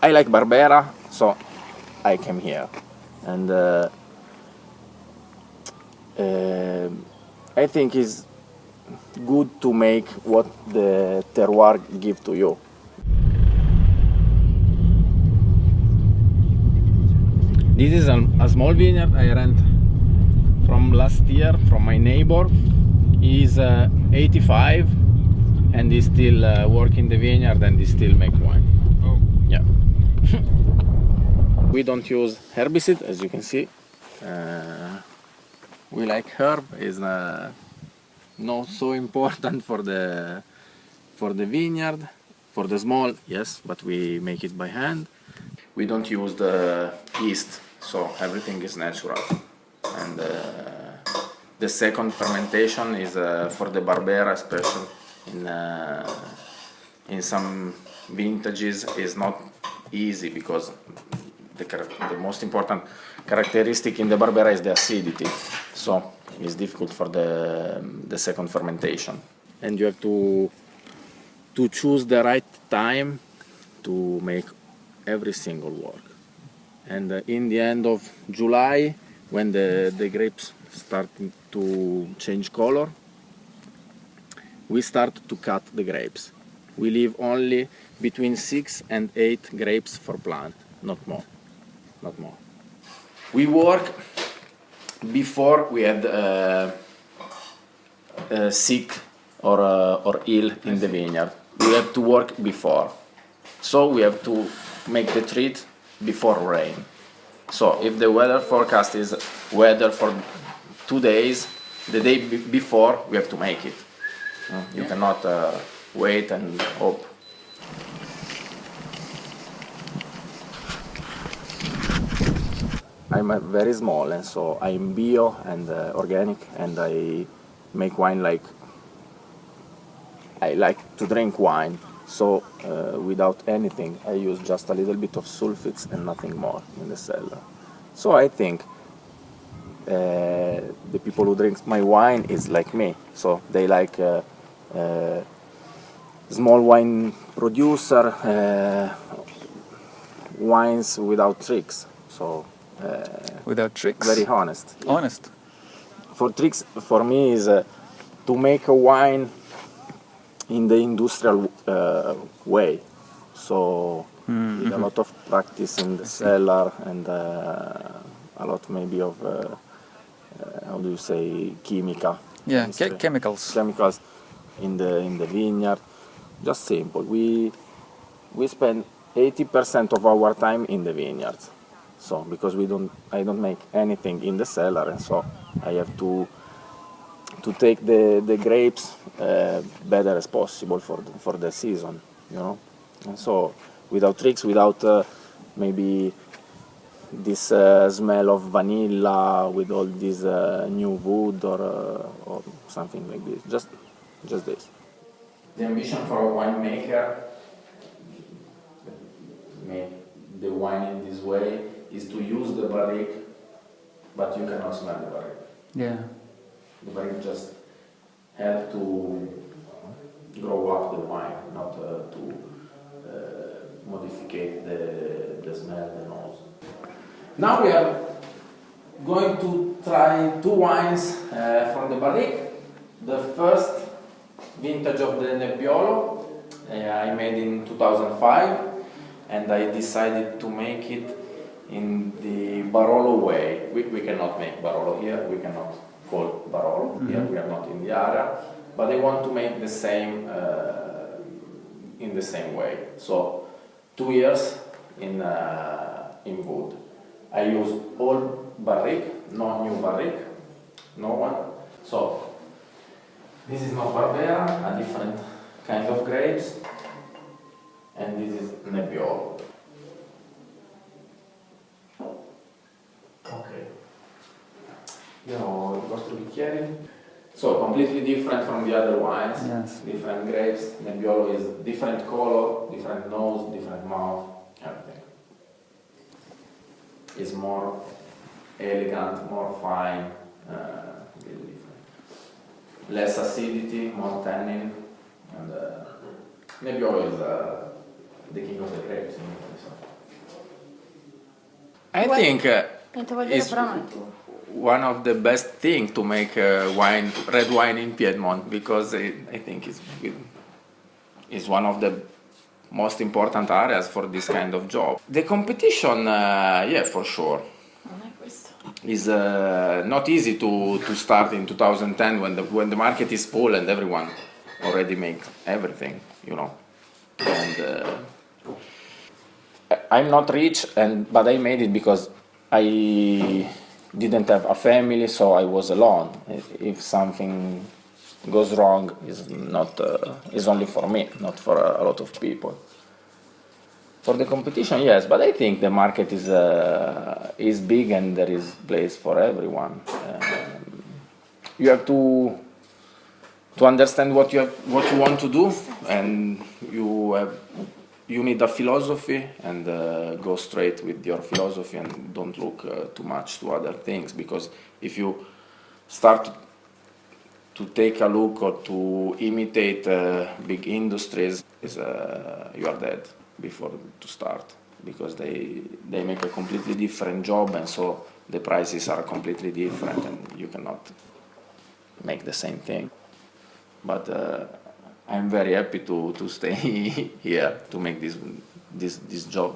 I like Barbera, so I came here, and I think it's good to make what the terroir give to you. This is a small vineyard I rent from last year from my neighbor. He's 85 and he still working the vineyard and he still make wine. Oh. Yeah. We don't use herbicide, as you can see. We like herb, is not so important for the vineyard. For the small, yes, but we make it by hand. We don't use the yeast, so everything is natural. And the second fermentation is for the Barbera, especially in some vintages, is not easy because the most important characteristic in the Barbera is the acidity, so it's difficult for the second fermentation. And you have to choose the right time to make every single work. And in the end of July, when the grapes starting to change color, we start to cut the grapes. We leave only between 6 and 8 grapes for plant, not more. Not more. We work before we had sick or ill in the vineyard. We have to work before. So we have to make the treat before rain. So if the weather forecast is weather for 2 days, the day before we have to make it. You cannot wait and hope. I'm very small, and so I'm bio and organic, and I make wine like I like to drink wine. So without anything, I use just a little bit of sulfites and nothing more in the cellar. So I think the people who drink my wine is like me. So they like small wine producer, wines without tricks. So Without tricks? very honest. Yeah. Honest. For tricks, for me, is to make a wine in the industrial way. So with a lot of practice in the cellar and a lot maybe of how do you say, chimica? Yeah, chemicals. Chemicals in the vineyard. Just simple. We spend 80% of our time in the vineyard. So because I don't make anything in the cellar, and so I have to take the grapes better as possible for the season, you know. And so without tricks, without maybe this smell of vanilla with all this new wood or something like this. Just this. The ambition for a winemaker, make the wine in this way, is to use the barrique, but you cannot smell the barrique. Yeah. The barrique just help to grow up the wine, not to modify the smell, the nose. Now we are going to try 2 wines from the barrique. The first vintage of the Nebbiolo I made in 2005, and I decided to make it in the Barolo way. We cannot make Barolo here, we cannot call Barolo here, we are not in the area, but I want to make the same in the same way. So 2 years in wood. I use old barrique, no new barrique, no one. So this is not Barbera, a different kind of grapes, and this is Nebbiolo. Ok. Io ho il vostro bicchiere. So completely different from the other wines. Yes. Different grapes. Nebbiolo is different color, different nose, different mouth, everything. Is more elegant, more fine, really different. Less acidity, more tannin, and Nebbiolo is the king of the grapes in Italy. So. I think Togliere it's però non è tuo. one of the best thing to make red wine in Piedmont, because I think it's one of the most important areas for this kind of job. The competition, yeah, for sure. Non è questo. Is not easy to start in 2010 when the market is full and everyone already makes everything, you know. And I'm not rich, but I made it because I didn't have a family, so I was alone. If something goes wrong, is only for me, not for a lot of people. For the competition, yes, but I think the market is big and there is place for everyone. You have to understand what you want to do, and you need a philosophy, and go straight with your philosophy and don't look too much to other things, because if you start to take a look or to imitate big industries, you are dead before to start, because they make a completely different job, and so the prices are completely different and you cannot make the same thing. But I'm very happy to stay here to make this job.